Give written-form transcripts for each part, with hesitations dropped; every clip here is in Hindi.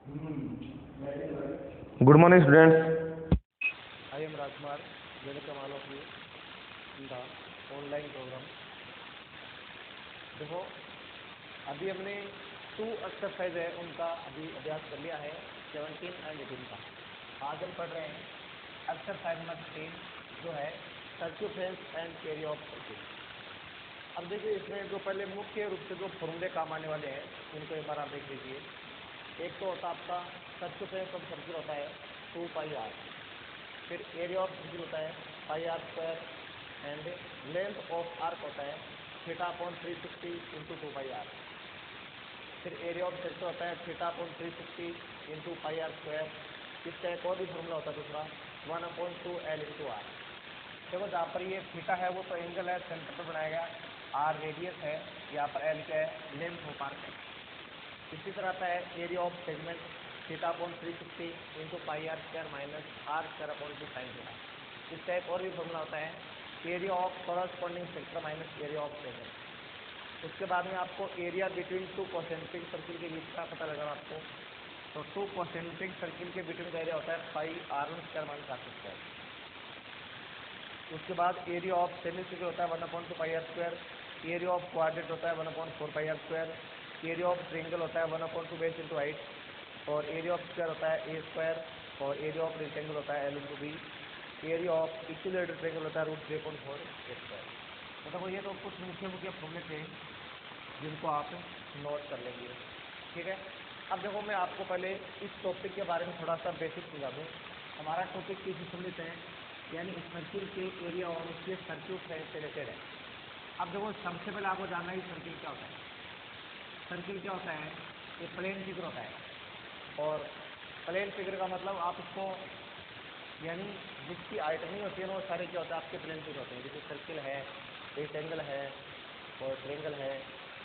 Good morning, students. I am Rajkumar. Welcome all of you in the online program. देखो, अभी हमने 2 एक्सरसाइज है उनका अभी अभ्यास कर लिया है 17 एंड 18 का। आज हम पढ़ रहे हैं एक्सरसाइज नंबर 3 जो है सर्क्यूफेरेंस एंड एरिया ऑफ सर्किल। अब देखिए, इसमें जो पहले मुख्य रूप से जो फॉर्मूले काम आने वाले हैं उनको एक बार आप देख लीजिए। एक तो होता है आपका सर्क्यूफेरेंस ऑफ सर्किल होता है 2 पाई आर, फिर एरिया ऑफ सर्किल होता है pi are square and length of arc होता है theta upon 360 into 2 pi r, फिर एरिया ऑफ सर्किल होता है theta upon 360 into pi are square. इसका एक और भी फॉर्मूला होता है दूसरा 1/2 एल इंटू आर। देखो, जहाँ पर ये थीटा है वो तो एंगल है, सेंटर पर बनाया गया, आर रेडियस है, यहाँ पर एल क्या है, लेंथ ऑफ आर्क है। इसी तरह आता है area of segment theta upon 360 into pi are square minus R square upon 2 sine theta. इसका एक और भी फॉर्मूला होता है area of corresponding sector minus area of segment. उसके बाद में आपको एरिया बिटवीन 2 कॉन्सेंट्रिक सर्किल के बीच का पता लगा आपको, तो 2 कॉन्सेंट्रिक सर्किल के बिटवीन का एरिया होता है पाई R1 square minus R2 square. उसके बाद एरिया ऑफ सेमी सर्किल होता है 1/2 pi are square, area of quadrant होता है 1/4 pi are square, area of triangle होता है 1/2 बेस इंटू हाइट, और एरिया ऑफ स्क्वायर होता है ए स्क्वायर, और एरिया ऑफ रेक्टेंगल होता है L into B, area of equilateral triangle होता है √3/4 ए स्क्वायर। तो देखो, ये तो कुछ मुख्य फॉर्मूले थे जिनको आप नोट कर लेंगे, ठीक है। अब देखो, मैं आपको पहले इस टॉपिक के बारे में थोड़ा सा बेसिक समझा दूँ। हमारा टॉपिक किस सम्मिलित है, यानी सर्किल के एरिया और उसके सर्क्यूफेरेंस से रिलेटेड है। अब देखो, सबसे पहले आपको जानना है सर्किल क्या होता है। सर्किल क्या होता है, ये प्लेन फिगर होता है, और प्लेन फिगर का मतलब आप उसको यानी जिसकी हाइट नहीं होती है ना वो सारे क्या होता है आपके प्लेन फिगर होते हैं। जैसे सर्किल है, रेक्टेंगल है, और ट्रायंगल है,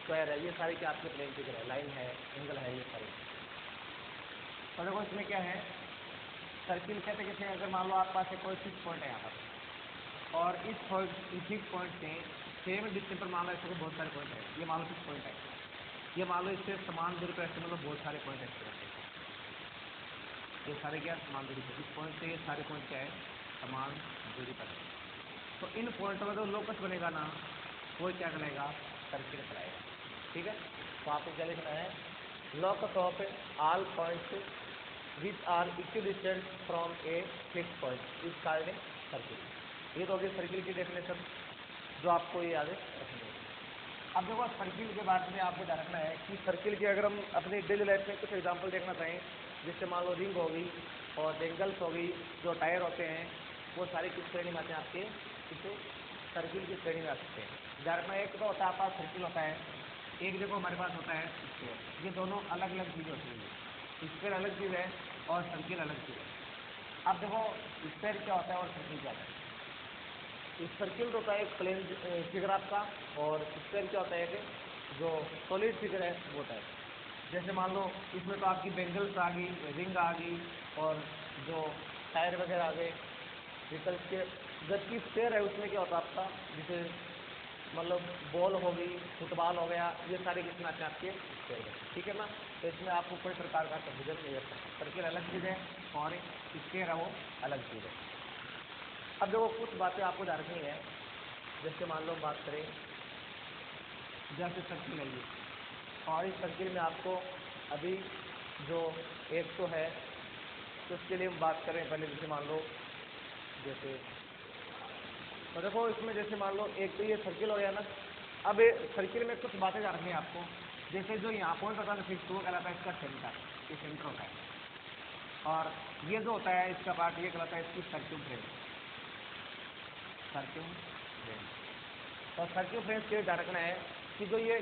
स्क्वायर है, ये सारे क्या आपके प्लेन फिगर है, लाइन है, एंगल है, ये सारे। तो देखो, इसमें क्या है, सर्किल कहते कैसे, अगर मान लो आपके पास कोई फिक्स पॉइंट है यहाँ पर, और इस फिक्स पॉइंट से सेम डिस्टेंस पर मान लो ऐसे बहुत सारे पॉइंट है, ये मान लो फिक्स पॉइंट है, ये मान लो इससे समान दूरी पर ऐसे मतलब बहुत सारे पॉइंट ऐसे रहते हैं, ये सारे क्या समान दूरी पर, इस पॉइंट से ये सारे पॉइंट क्या है, समान दूरी पर। तो इन पॉइंटों में जो लोकस बनेगा ना, वो क्या कहलाएगा, सर्किल कहलाएगा, ठीक है। तो आपको क्या लिखना है, locus of all points which are equidistant from a fix point is called circle. ये तो होगी सर्किल की डेफिनेशन जो आपको ये याद रखनी है। अब देखो, सर्किल के बारे में आपको ध्यान रखना है कि सर्किल की अगर हम अपनी डेली लाइफ में कुछ एग्जांपल देखना चाहें, जिससे मान लो रिंग होगी और डेंगल्स होगी, जो टायर होते हैं, वो सारे किस श्रेणी में आते हैं आपके, इसे सर्किल की श्रेणी में आ सकते हैं। ध्यान रखना, एक तो होता है आपका सर्किल होता है, एक देखो हमारे पास होता है स्क्वायर। ये दोनों अलग अलग चीज़ें होती हैं, स्क्वायर अलग चीज़ है और सर्किल अलग चीज़ है। अब देखो, स्क्वायर क्या होता है और सर्किल क्या होता है। सर्किल होता है एक प्लेन फिगर आपका, और स्क्वायर क्या होता है कि जो सॉलिड फिगर है वो होता है। जैसे मान लो इसमें तो आपकी बेंगल्स आ गई, रिंग आ गई, और जो टायर वगैरह आ गए व्हीकल्स के। जबकि स्क्वायर है उसमें क्या होता है आपका, जैसे मतलब बॉल हो गई, फुटबॉल हो गया, ये सारे किसमें आते हैं आपके स्क्वायर में, ठीक है ना। तो इसमें आपको कोई प्रकार का कंफ्यूजन नहीं रहता, सर्किल अलग चीज़ है और स्क्वायर है वो अलग चीज़ है। अब देखो, कुछ बातें आपको ध्यान रखनी है। जैसे मान लो बात करें, जैसे सर्किल है ये, और इस सर्किल में आपको अभी जो एक तो है, तो उसके लिए हम बात करें पहले। जैसे मान लो, जैसे तो देखो इसमें जैसे मान लो एक तो ये सर्किल हो गया ना। अब सर्किल में कुछ बातें ध्यान रखनी है आपको। जैसे जो यहाँ पॉइंट होता है फिक्स, वो कहलाता है इसका सेंटर, ये सेंटर होता है, और ये जो होता है इसका पार्ट, ये कहलाता है इसकी सर्क्यूफरेंस। और सर्क्यूफरेंस के ध्यान रखना है कि जो ये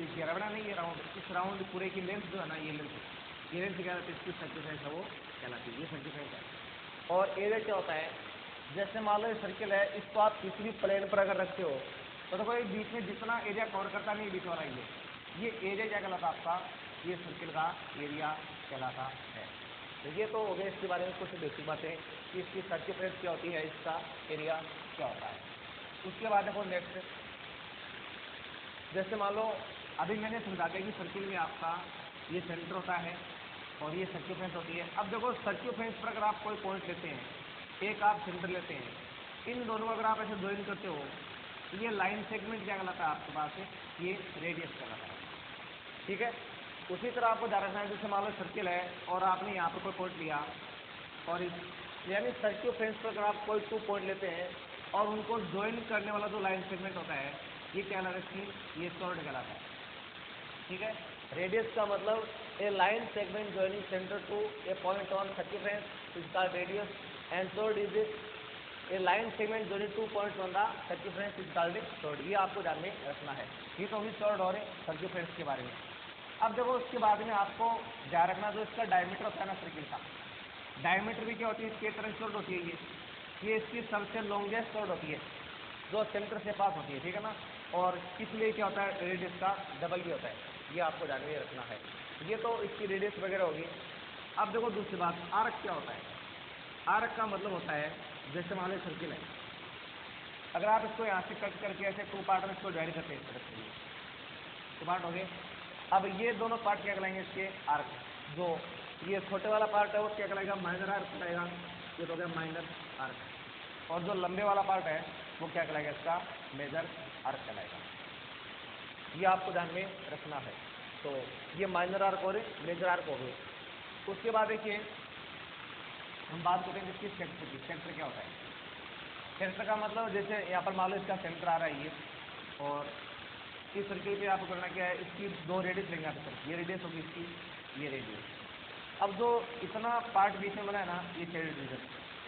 घेरावड़ा नहीं, ये राउंड, इस राउंड पूरे की लेंथ जो है ना, ये लेंथ क्या कहलाती है, इसकी सर्क्यूफरेंस है वो कहलाती है, ये सर्क्यूफरेंस है। और एरिया क्या होता है, जैसे मान लो ये सर्किल है, इसको आप किसी भी प्लेन पर अगर रखते हो तो देखो ये बीच में जितना एरिया कवर करता नहीं, बीच वाला ये एरिया क्या कहलाता है आपका, ये सर्किल का एरिया कहलाता है। तो ये तो हो गया इसके बारे में कुछ बेसिक बातें कि इसकी सर्क्यूफरेंस क्या होती है, इसका एरिया क्या होता है। उसके बाद देखो नेक्स्ट, जैसे मान लो अभी मैंने समझा दिया कि सर्किल में आपका ये सेंटर होता है, और ये सर्क्यूफेरेंस होती है। अब देखो सर्क्यूफेरेंस पर अगर आप कोई पॉइंट लेते हैं, एक आप सेंटर लेते हैं, इन दोनों को अगर आप ऐसे ज्वाइन करते हो तो ये लाइन सेगमेंट क्या कहलाता है आपके पास है, ये रेडियस कहलाता है। ठीक है, उसी तरह आपको ध्यान रखना है, जैसे मान लो सर्किल है और आपने यहाँ पर कोई पॉइंट लिया और इस यानी सर्क्यूफेरेंस पर अगर आप कोई 2 पॉइंट लेते हैं और उनको ज्वाइन करने वाला जो लाइन सेगमेंट होता है ये क्या कहलाता है, ये सॉर्ड कहलाता है। ठीक है, रेडियस का मतलब a line segment joining centre to a point on circumference is called radius and chord is a line segment joining 2 points on the circumference is called chord. ये आपको ध्यान में रखना है। ये तो अभी सॉर्ड और सर्क्यूफेरेंस के बारे में। अब देखो उसके बाद में आपको ध्यान रखना जो इसका डायमीटर होता है ना सर्किल का, डायमीटर भी क्या होती है, इसकी तरह सॉर्ड होती है। ये इसकी सबसे लॉन्गेस्ट सॉर्ड होती है जो सेंटर से पास होती है। ठीक है ना, और इसलिए क्या होता है, रेडियस का डबल भी होता है। ये आपको ध्यान में रखना है। ये तो इसकी रेडियस वगैरह होगी। अब देखो दूसरी बात, आर्क क्या होता है। आर्क का मतलब होता है जैसे मान लो सर्किल है, अगर आप इसको यहाँ से कट करके ऐसे 2 पार्ट में इसको डिवाइड करते हैं, इस तरह से 2 पार्ट हो गए। अब ये दोनों पार्ट क्या कहलाएंगे इसके, आर्क। जो ये छोटे वाला पार्ट है वो क्या कहलाएगा, माइनर आर्क कहलाएगा। ये तो हो गया माइनर आर्क। और जो लंबे वाला पार्ट है वो क्या कहलाएगा, इसका मेजर आर्क कहलाएगा। ये आपको ध्यान में रखना है। तो ये माइनर आर्क और मेजर आर्क हो गए। उसके बाद देखिए हम बात करते हैं इसकी सेक्टर की। सेक्टर क्या होता है, सेक्टर का मतलब जैसे यहाँ पर मान लो इसका सेंटर आ रहा है ये, और इस सर्किल पे आपको करना क्या है, इसकी 2 रेडियस लेंगे आप, ये रेडियस होगी इसकी, ये रेडियस। अब जो इतना पार्ट बीच में बना है ना, ये शेडेड रीजन,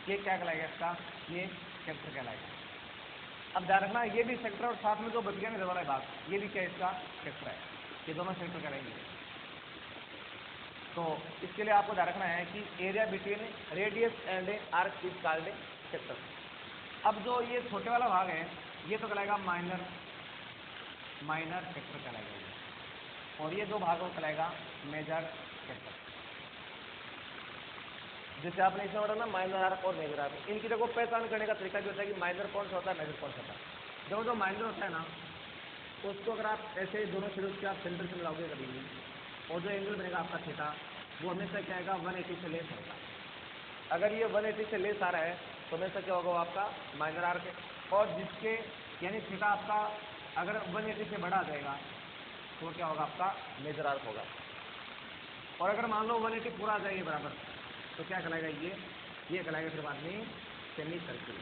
ये क्या कहलाएगा इसका, ये सेक्टर कहलाएगा। अब ध्यान रखना ये भी सेक्टर और साथ में जो बच गया ना वाला भाग, ये भी क्या इसका सेक्टर है। ये दोनों सेक्टर करेंगे। तो इसके लिए आपको ध्यान रखना है कि area between radius and arc is called sector. अब जो ये छोटे वाला भाग है ये तो कहलाएगा माइनर सेक्टर कहलाएगा ये, और ये 2 भागों कहलाएगा मेजर सेक्टर। जैसे आपने इसमें बोला ना माइनर आर्क और मेजर आर्क, इनकी देखो पहचान करने का तरीका भी होता है कि माइनर कौन सा होता है, मेजर कौन सा होता है। जो माइनर होता है ना, उसको अगर आप ऐसे दोनों शेड्यूल के आप सेंटर से मिलाओगे कभी भी, और जो एंगल बनेगा आपका थीटा, वो हमेशा क्या आएगा, 180 से लेस होगा। अगर ये 180 से लेस आ रहा है तो हमेशा क्या होगा, वो आपका माइनर आर्क है। और जिसके यानी थीटा आपका अगर 180 से बड़ा आ जाएगा तो क्या होगा, आपका मेजर आर्क होगा। और अगर मान लो 180 पूरा आ जाएगा बराबर, तो क्या कहलाएगा, ये कहलाएगा फिर बाद में सेमी सर्किल।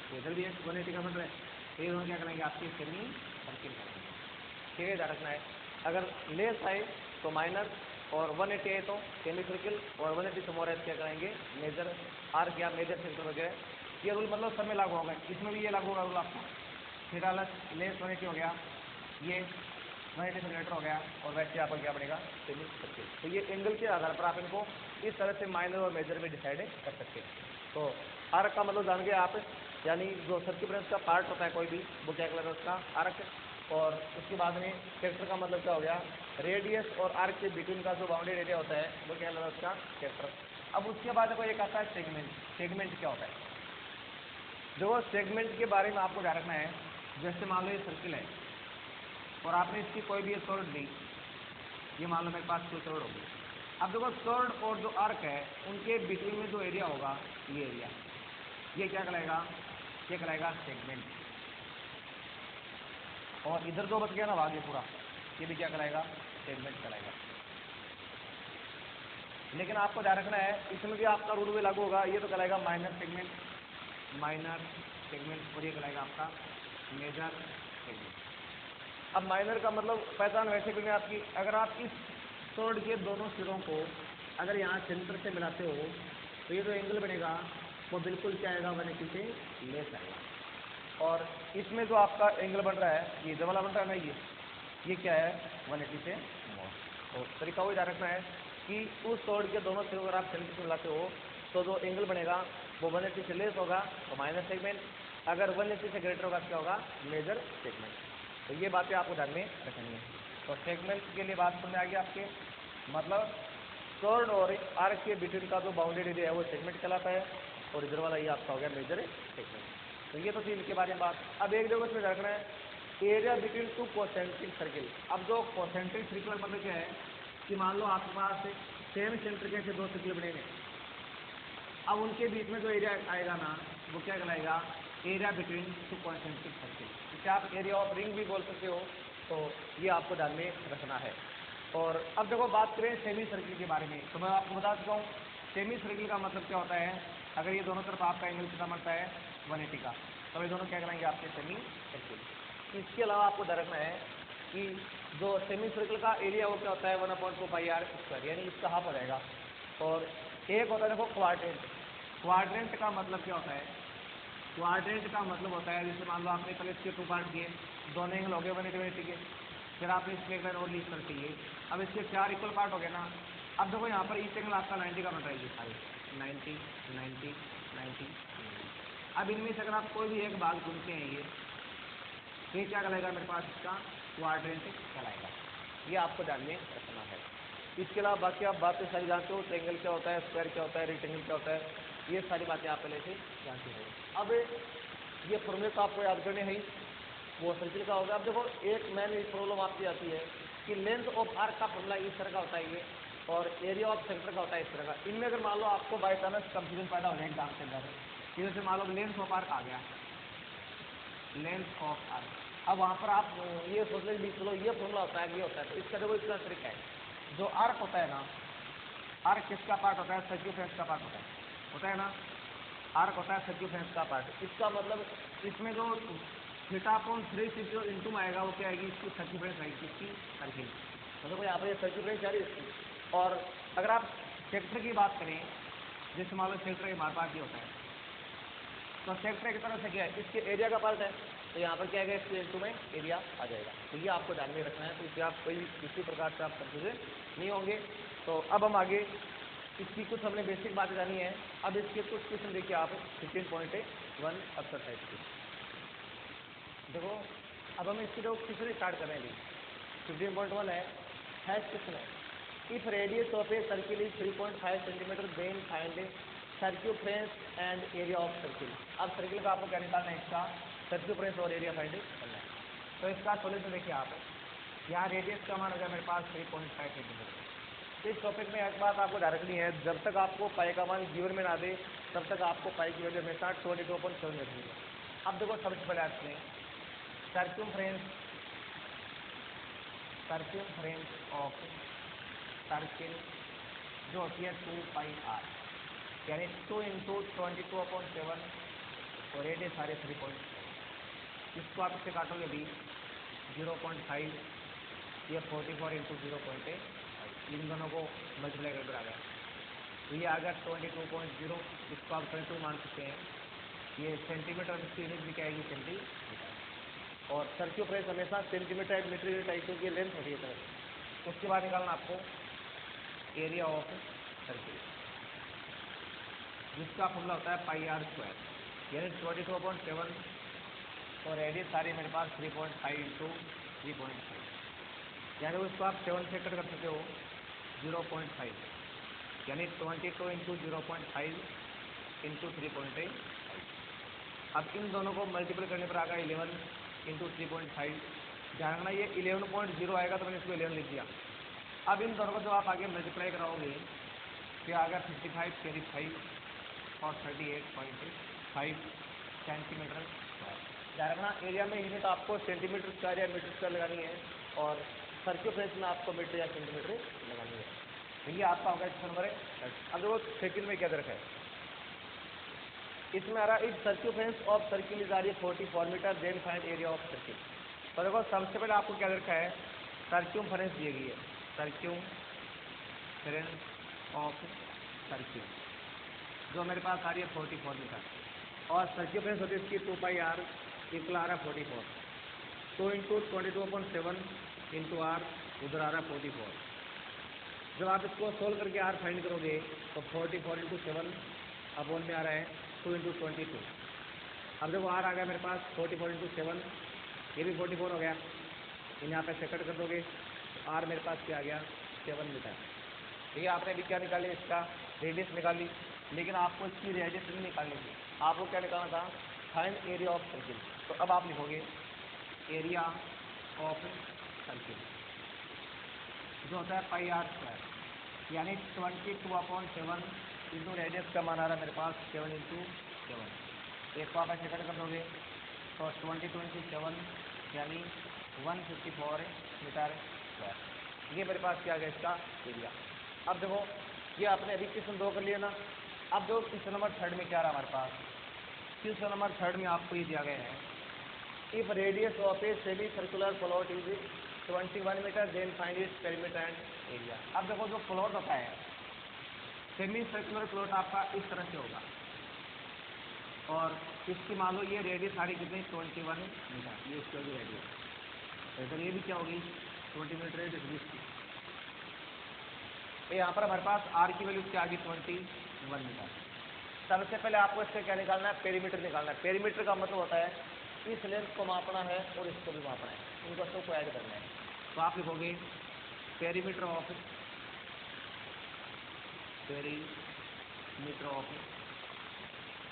तो इधर भी 180 का मतलब है, ये दोनों क्या कहलाएंगे, आपके सेमी सर्किल करेंगे। ठीक है, ध्यान रखना है। अगर लेस आए तो माइनर, और 180 आए तो सेमी सर्किल, और 180 से मोर है क्या करेंगे, मेजर आर्क या मेजर सर्किल वगैरह। ये रूल मतलब सब में लागू होगा, इसमें भी ये लागू होगा रूल आपका। थीटा लेस 180 हो गया, ये 180 सेंटीमीटर हो गया, और वैसे आपको क्या बनेगा, सेमी सर्किल। तो ये एंगल के आधार पर आप इनको इस तरह से माइनर और मेजर में डिसाइड कर सकते हैं। तो आर्क का मतलब जान गए आप, यानी जो सर्क्यूफरेंस का पार्ट होता है कोई भी, वो क्या कहलाता है, उसका आर्क। और उसके बाद में सेक्टर का मतलब क्या हो गया, रेडियस और आर्क के बिटवीन का जो बाउंड्री एरिया होता है वो क्या कहलाता है, उसका सेक्टर। अब उसके बाद देखो एक आता है सेगमेंट। सेगमेंट क्या होता है, देखो सेगमेंट के बारे में आपको ध्यान रखना है। जैसे मान लो ये सर्किल है और आपने इसकी कोई भी सॉर्ड ली, ये मान लो मेरे पास कोई सॉर्ड होगी। अब देखो सॉर्ड और जो आर्क है उनके बिटवीन में जो एरिया होगा, ये एरिया, ये क्या कहलाएगा, ये कहलाएगा सेगमेंट। और इधर जो बच गया ना भाग, ये पूरा, ये भी क्या कहलाएगा, सेगमेंट कहलाएगा। लेकिन आपको ध्यान रखना है इसमें भी आपका रूल भी लागू होगा। ये तो कहलाएगा माइनर सेगमेंट, और ये कहलाएगा आपका मेजर सेगमेंट। अब माइनर का मतलब पहचान वैसे भी नहीं आपकी, अगर आप इस सॉर्ड के दोनों सिरों को अगर यहाँ सेंटर से मिलाते हो तो ये जो एंगल बनेगा वो बिल्कुल क्या आएगा, 180 से लेस आएगा। और इसमें जो आपका एंगल बन रहा है, ये जो वाला बन रहा है ना, ये क्या है, 180 से मोर। तो तरीका वो ध्यान रखना है कि उस सॉर्ड के दोनों सिरों अगर आप सेंटर से मिलाते हो तो जो एंगल बनेगा वो 180 से लेस होगा, तो माइनर सेगमेंट। अगर 180 से ग्रेटर होगा क्या होगा, मेजर सेगमेंट। तो ये बातें आपको ध्यान में रखनी है। तो सेगमेंट के लिए बात समझ आ गई आपके, मतलब सॉर्ड और आर्क के बिटवीन का जो बाउंडेड एरिया है वो सेगमेंट कहलाता है, और इधर वाला ये आपका हो गया मेजर सेगमेंट। तो ये तो थी इनके बारे में बात। अब एक जगह इसमें रखना है, एरिया बिटवीन 2 कॉन्सेंट्रिक सर्किल। अब जो कॉन्सेंट्रिक सर्किल मतलब क्या है कि मान लो आपके पास सेम सेंटर के ऐसे दो सर्किल बनेंगे। अब उनके बीच में जो एरिया आएगा ना वो क्या कहलाएगा, area between two concentric circle, जिसे आप एरिया ऑफ रिंग भी बोल सकते हो। तो ये आपको ध्यान में रखना है। और अब देखो बात करें सेमी सर्किल के बारे में, तो मैं आपको बता चुका हूँ सेमी सर्किल का मतलब क्या होता है। अगर ये दोनों तरफ आपका एंगल कितना बनता है 180 का, तो ये दोनों क्या कराएंगे आपके सेमी सर्किल। इसके अलावा आपको ध्यान रखना है कि जो सेमी सर्किल का एरिया वो क्या होता है 1/2πr², यानी इसका हाफ हो जाएगा। और एक होता है देखो क्वाड्रेंट। क्वाड्रेंट का मतलब क्या होता है, क्वाड्रेंट का मतलब होता है जैसे मान लो आपने पहले इसके 2 पार्ट किए, दोनों एंगल हो गए 180 के, फिर आपने इसमें एक लाइन और लीज कर चाहिए। अब इसके 4 इक्वल पार्ट हो गए ना। अब देखो यहाँ पर ईच एंगल आपका 90 का बन रहा है, सारे 90 90 90। अब इनमें से अगर आप कोई भी एक भाग चुनते हैं ये क्या कहलाएगा मेरे पास, इसका क्वाड्रेंट कहलाएगा। ये आपको ध्यान में रखना है। इसके अलावा बाकी आप बातें सारी जानते हो, ट्रायंगल क्या होता है, स्क्वायर क्या होता है, रेक्टेंगल क्या होता है, ये सारी बातें आप पहले से जानते हो। अब ये फॉर्मूले तो आपको याद करने हैं ही, वो सर्किल का होगा। अब देखो एक मेन प्रॉब्लम आपकी आती है कि लेंथ ऑफ आर्क का फॉर्मूला इस तरह का होता है ये, और एरिया ऑफ सेंटर का होता है इस तरह का। इनमें अगर मान लो आपको बाई चांस कंफ्यूजन पैदा हो जाए एग्जाम के अंदर, जैसे मान लो लेंथ ऑफ आर्क आ गया, लेंथ ऑफ आर्क, अब वहाँ पर आप ये सोच लें चलो ये फॉर्मूला होता है ये होता है, तो इसका देखो इसका ट्रिक है। जो आर्क होता है ना, आर्क किसका पार्ट होता है, सर्क्यूफेरेंस का पार्ट होता है ना, आर्क होता है सर्क्यूफेरेंस का पार्ट। इसका मतलब इसमें जो θ/3 जो इंटू आएगा वो क्या आएगी, इसकी सर्क्यूफेरेंस आएगी, इसकी सर्किल। तो देखो यहाँ पर ये सर्क्यूफेरेंस आ रही है इसकी। और अगर आप सेक्टर की बात करें, जैसे मान लो सेक्टर के हमारे पास ये होता है, तो सेक्टर एक तरह से क्या है, इसके एरिया का पार्ट है, तो यहाँ पर क्या आएगा, इसके इंटू में एरिया आ जाएगा। तो ये आपको ध्यान में रखना है, तो इससे आप कोई किसी प्रकार से आप कंफ्यूज नहीं होंगे। तो अब हम आगे इसकी कुछ हमने बेसिक बातें जानी है। अब इसके कुछ क्वेश्चन देखिए आप 15.1 एक्सरसाइज की। देखो अब हम इसकी जो क्वेश्चन स्टार्ट कर रहे हैं, 15.1 है, क्वेश्चन है, if radius of a circle is 3.5 centimetre then find circumference and area of circle. अब सर्किल का आपको क्या निकालना है, इसका सर्क्यूफरेंस और एरिया फाइंड करना है। तो इसका सोल्यूशन देखिए आप, यहाँ रेडियस का मान हो गया मेरे पास 3.5 सेंटीमीटर। इस टॉपिक में एक बात आपको ध्यान रखनी है, जब तक आपको पाई का मान गिवन में ना दे तब तक आपको पाई की वैल्यू हमेशा 22.7 रखनी है। अब देखो सबसे पहले आपने सर्क्यूफरेंस ऑफ सर्किल जो होती है 2πr, यानी 2 × 22/7 और रेडियस सारे 3.5। इसको आप इससे काटोगे भी 0.5, ये 44 × 0.8, इन दोनों को मल्टीप्लाई करके आ गया, तो ये आ गया 22.0। इसको आप 22 मान सकते हैं। ये सेंटीमीटर, इसकी यूनिट भी क्या आएगी, सेंटीमीटर। और सर्क्यूफरेंस हमेशा सेंटीमीटर मीटर यूनिट आई, क्योंकि लेंथ होती है तरफ। उसके बाद निकालना आपको एरिया ऑफ सर्किल, जिसका फॉर्मूला होता है πr², यानी 22.7 और रेडियस सारी मेरे पास 3.5 × 3.5, यानी उसको आप 7 से कट कर सकते हो 0.5, यानी 22 × 0.5 × 3.5। अब इन दोनों को मल्टीपल करने पर आएगा 11 × 3.5। ध्यान रखना ये 11.0 आएगा, तो मैंने इसको 11 लिख दिया। अब इन दोनों को जब आप आगे मल्टीप्लाई कराओगे तो आ गया 55 कैरी 5 और 38.5 सेंटीमीटर स्क्वायर। ध्यान रखना एरिया में यूनिट आपको सेंटीमीटर स्क्वायर या मीटर स्क्वायर लगानी है, और सर्क्यूफरेंस में आपको मीटर या सेंटीमीटर लगानी है। तो ये आपका होगा क्वेश्चन नंबर 1। अब देखो सेकंड में क्या दे रखा है, इसमें आ रहा है if circumference of circle is आ रही है 44 metre then find area of circle. तो देखो सबसे पहले आपको क्या दे रखा है, सर्क्यूफरेंस दी गई है, सर्क्यूफरेंस ऑफ सर्किल जो मेरे पास आ रही है 44 मीटर, और सर्क्यूफरेंस होती है इसकी 2πr इक्वल आ रहा है 44, 2 × 22/7 × r, उधर आ रहा है 44। जब आप इसको सोल्व करके r फाइंड करोगे तो 44 × 7 अपॉन में आ रहा है 2 × 22। अब देखो r आ गया मेरे पास 44 × 7, ये भी 44 हो गया, इन यहाँ पे सेकंड कर दोगे तो r मेरे पास क्या आ गया 7 मीटर। ठीक है, आपने अभी क्या निकाली, इसका रेडियस निकाली, लेकिन आपको इसकी रेडियस नहीं निकालनी थी, आपको क्या निकालना था, फाइंड एरिया ऑफ सर्किल। तो अब आप लिखोगे एरिया ऑफ सर्किल जो होता है πr², यानी 22/7 इंटू रेडियस का मान आ रहा है मेरे पास 7/7। एक को आप ऐसे कट कर दोगे तो 20/7 यानी 154 मीटर स्क्वायर। ये मेरे पास क्या आ गया इसका एरिया। अब देखो ये आपने अभी क्वेश्चन 2 कर लिया ना। अब देखो क्वेश्चन नंबर 3 में क्या रहा हमारे पास। क्वेश्चन नंबर 3 में आपको ये दिया गया है, if radius of a semi circular plot is 21 metre then find its perimeter and area. अब देखो जो प्लॉट होता है सेमी सर्कुलर प्लॉट आपका इस तरह से होगा और इसकी मान लो ये रेडियस सारी कितनी 21 मीटर, ये इसकी होगी रेडियस। तो इधर ये भी क्या होगी 20 मीटर रेडियस इसकी। तो यहाँ पर हमारे पास आर की वैल्यू क्या आ गई 21 मीटर। सबसे पहले आपको इससे क्या निकालना है, पेरीमीटर निकालना है। पेरीमीटर का मतलब होता है इस लेंथ को मापना है और इसको भी मापना है, इनको सबको ऐड करना है। तो आप लिखोगे पेरीमीटर ऑफ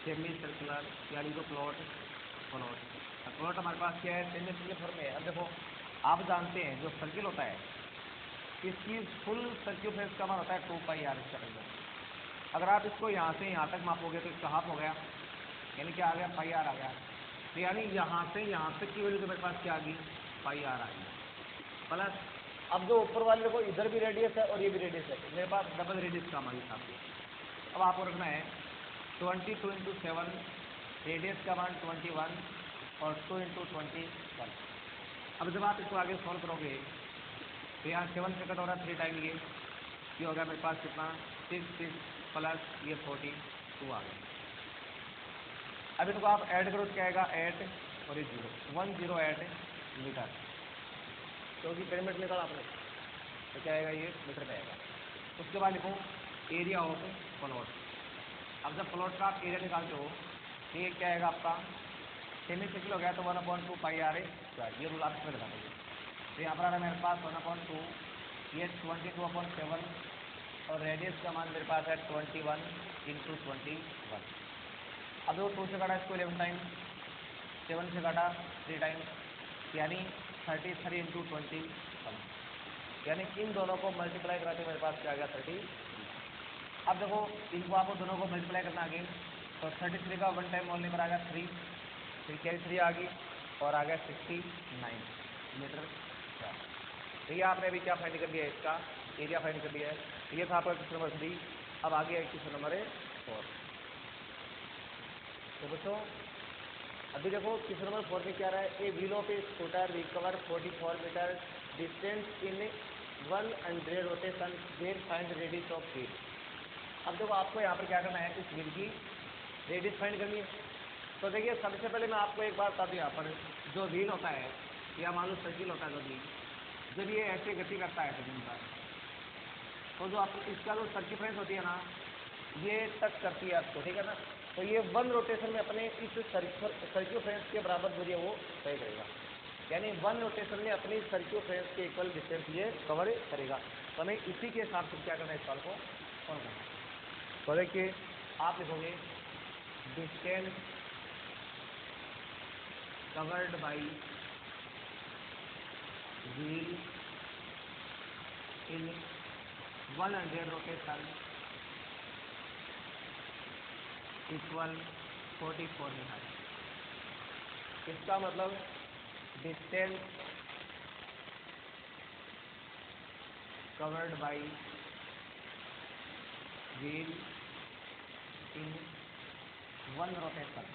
सेमी सर्कुलर यानी जो प्लॉट हमारे पास क्या है सेमी सर्कुलर फॉर्म में है। अब देखो आप जानते हैं जो सर्किल होता है इसकी फुल सर्क्यूफेरेंस का मान होता है 2πr इसका अंदर। अगर आप इसको यहाँ से यहाँ तक मापोगे तो इसका हाफ हो गया, यानी क्या आ गया πr आ गया। तो यानी यहाँ से यहाँ तक की वैल्यू तो मेरे पास क्या आ गई πr आ गई प्लस अब जो ऊपर वाले देखो इधर भी रेडियस है और ये भी रेडियस है, मेरे पास डबल रेडियस का हमारे हिसाब से। अब आपको रखना है 22/7 रेडियस का मान 21 और 2/21। अब जब आप इसको आगे सॉल्व करोगे तो यहाँ 7 से कट हो रहा है 3 टाइम ये होगा मेरे पास कितना 6 प्लस ये 42 आ गया। अब इनको आप ऐड करो तो क्या आएगा 8 और ये 108 मीटर, क्योंकि पिरामिड निकाला आपने तो क्या आएगा ये मीटर पे आएगा। उसके बाद लिखो एरिया ऑफ प्लॉट। अब जब प्लॉट का आप एरिया निकालते हो तो ये क्या आएगा आपका सेमी सर्किल हो गया तो 1/2πr स्क्वायर, ये रूल आप इसमें लगा दोगे। तो यहाँ पर आ रहा है मेरे पास 1/2, ये 22/7 और रेडियस का मान मेरे पास है 21/21। अब वो 2 से काटा इसको 11 टाइम, 7 से काटा 3 टाइम, यानी 33/21। यानी इन दोनों को मल्टीप्लाई कराते मेरे पास क्या आ गया 30। अब देखो इनको आपको दोनों को मल्टीप्लाई करना आगे तो 33 का 1 टाइम मोलने पर आ गया 3, फिर क्या 3 आ गई और आ गया 69 मीटर स्क्वायर। तो ये आपने अभी क्या फाइंड कर लिया है, इसका एरिया फाइंड कर लिया है। ये था आपका क्वेश्चन नंबर 3। अब आगे है क्वेश्चन नंबर 4। तो बच्चों अभी देखो क्वेश्चन नंबर 4 में क्या रहा है, a wheel of a scooter recover 44 metre distance in 100 rotation then find radius of wheel. अब देखो आपको यहाँ पर क्या करना है, इस व्हील की रेडियस फाइंड करनी है। तो देखिए सबसे पहले मैं आपको एक बात बता दूँ, यहाँ पर जो व्हील होता है या मान लो सर्किल होता है जो व्हील, जब ये ऐसे गति करता है जमीन पर तो जो आप इसका जो सर्क्यूफ्रेंस होती है ना ये टच करती है आपको, ठीक है ना। तो ये 1 रोटेशन में अपने इस सर्क्यूफ्रेंस के बराबर दूरी है वो तय करेगा, यानी 1 रोटेशन में अपनी सर्क्यूफ्रेंस के इक्वल डिस्टेंस ये कवर करेगा। तो हमें इसी के हिसाब से क्या करना है, इस सवाल को सॉल्व करना है। तो देखिए आप लिखोगे distance covered by wheel in 100 rotation equal 44 metre. इसका मतलब distance covered by wheel in 1 rotation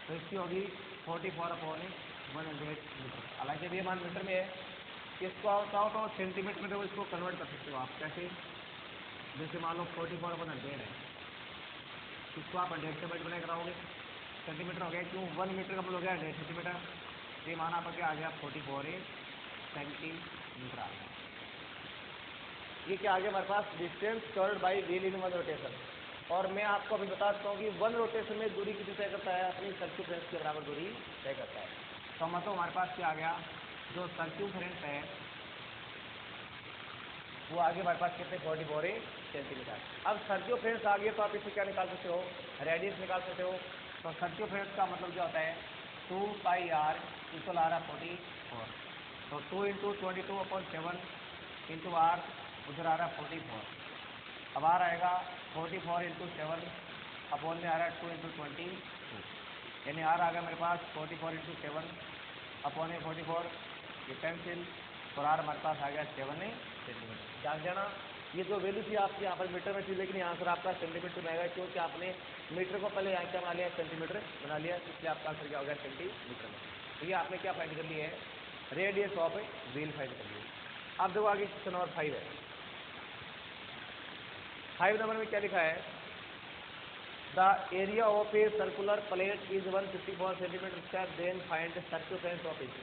तो इसकी होगी 44/100 मीटर। हालांकि अब ये मान मीटर में है, इसको आप चाहो तो सेंटीमीटर में इसको कन्वर्ट कर सकते हो आप। कैसे, जैसे मान लो 44/100 है, इसको आप 100 से मल्टीप्लाई कराओगे सेंटीमीटर हो गया, क्यों 1 मीटर का मतलब हो गया 100 सेंटीमीटर। ये माना आपका क्या आ गया 44 सेंटीमीटर आ गया। ये क्या आ गया हमारे पास distance covered by wheel in 1 rotation. और मैं आपको अभी बता सकता हूँ कि 1 रोटेशन में दूरी कितनी तय करता है, अपनी सर्क्यूफ्रेंस के बराबर दूरी तय करता है। तो मतलब हमारे पास क्या आ गया, जो सर्क्यूफ्रेंस है वो आगे हमारे पास कितने 44 सेंटीमीटर। अब सर्क्यूफ्रेंस आ गया तो आप इसे क्या निकाल सकते हो, रेडियस निकाल सकते हो। तो सर्क्यूफ्रेंस का मतलब क्या होता है 2πr इक्वल आ रहा 44। तो 2 इंटू 22/7 इंटू आर उधर आ रहा है 44। अब आर आएगा 44 इंटू 7 अपॉन में आ रहा है 2 इंटू 22, यानी आर आ गया मेरे पास 44 इंटू 7 अपॉन में 44, ये कैंसिल, और आर हमारे पास आ गया 7 सेंटीमीटर। जान जाना ये जो वैल्यू थी आपकी यहाँ पर मीटर में थी, लेकिन यहाँ पर आपका सेंटीमीटर में आएगा, क्योंकि आपने मीटर को पहले यहाँ क्या बना लिया, सेंटीमीटर बना लिया, इसलिए आपका आंसर क्या हो गया सेंटीमीटर में। तो ये आपने क्या फाइंड कर लिया है, रेडियस ऑफ व्हील फाइंड कर लिया। अब देखो आगे क्वेश्चन नंबर 5 है। 5 नंबर में क्या लिखा है, the area of a circular plate is 154 centimetre square, then find circumference of it.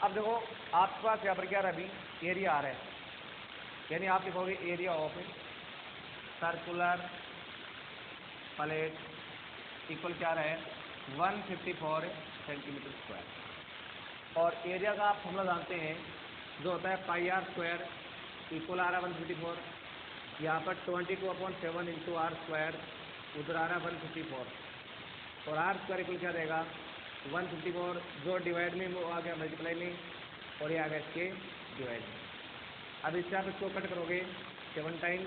अब देखो आपके पास यहाँ पर क्या रहा, अभी एरिया आ रहा है, यानी आप लिखोगे area of circular plate equal क्या रहा है 154 सेंटीमीटर स्क्वायर। और एरिया का आप फॉर्मूला जानते हैं, जो होता है पाई आर स्क्वायर इक्वल आ रहा है 154, यहाँ पर 22/7 इंटू आर स्क्वायर, उधर आ रहा है 154, और आर स्क्वायर इक्वल क्या देगा 154, जो डिवाइड में वो आ गया मल्टीप्लाई में, और ये आ गया इसके डिवाइड में। अब इससे आप इसको कट करोगे 7 टाइम,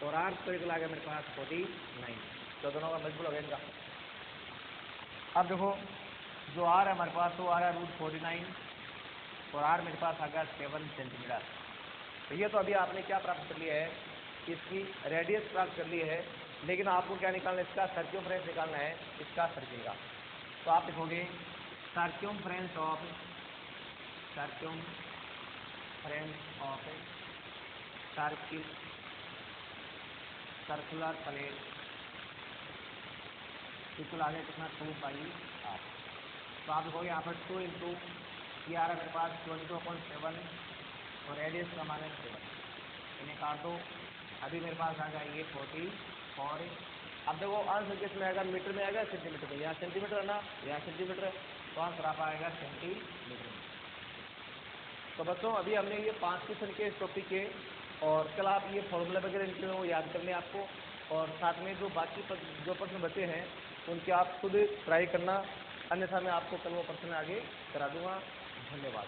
और आर स्क्वायर इक्वल आ गया मेरे पास 49, तो दोनों का मल्टीपल हो गया इनका। अब देखो जो आर है हमारे पास, वो आ रहा है √49, और आर मेरे पास आ गया 7 सेंटीमीटर। तो ये तो अभी आपने क्या प्राप्त कर लिया है, इसकी रेडियस प्राप्त कर ली है, लेकिन आपको क्या निकालना है, इसका सर्क्यूमफ्रेंस निकालना है, इसका सर्किल का। तो आप लिखोगे circumference of circle circular plate equal आ गया कितना 2πr। तो आप लिखोगे यहाँ पर 2 इंटू ये आ रहा है मेरे पास 22/7, और रेडियस का मान है 7, इन्हें काट दो, अभी मेरे पास आ गया ये 44। अब देखो आंसर किस में आएगा, मीटर में आएगा सेंटीमीटर में, यहाँ सेंटीमीटर है ना, यहाँ सेंटीमीटर है, तो आंसर आप आएगा सेंटीमीटर में। तो बच्चों अभी हमने ये 5 क्वेश्चन के इस टॉपिक के, और कल आप ये फॉर्मूला वगैरह इनके वो याद कर लें आपको, और साथ में जो बाकी जो प्रश्न बचे हैं उनके आप खुद ट्राई करना, अन्यथा मैं आपको कल वो प्रश्न आगे करा दूंगा। धन्यवाद।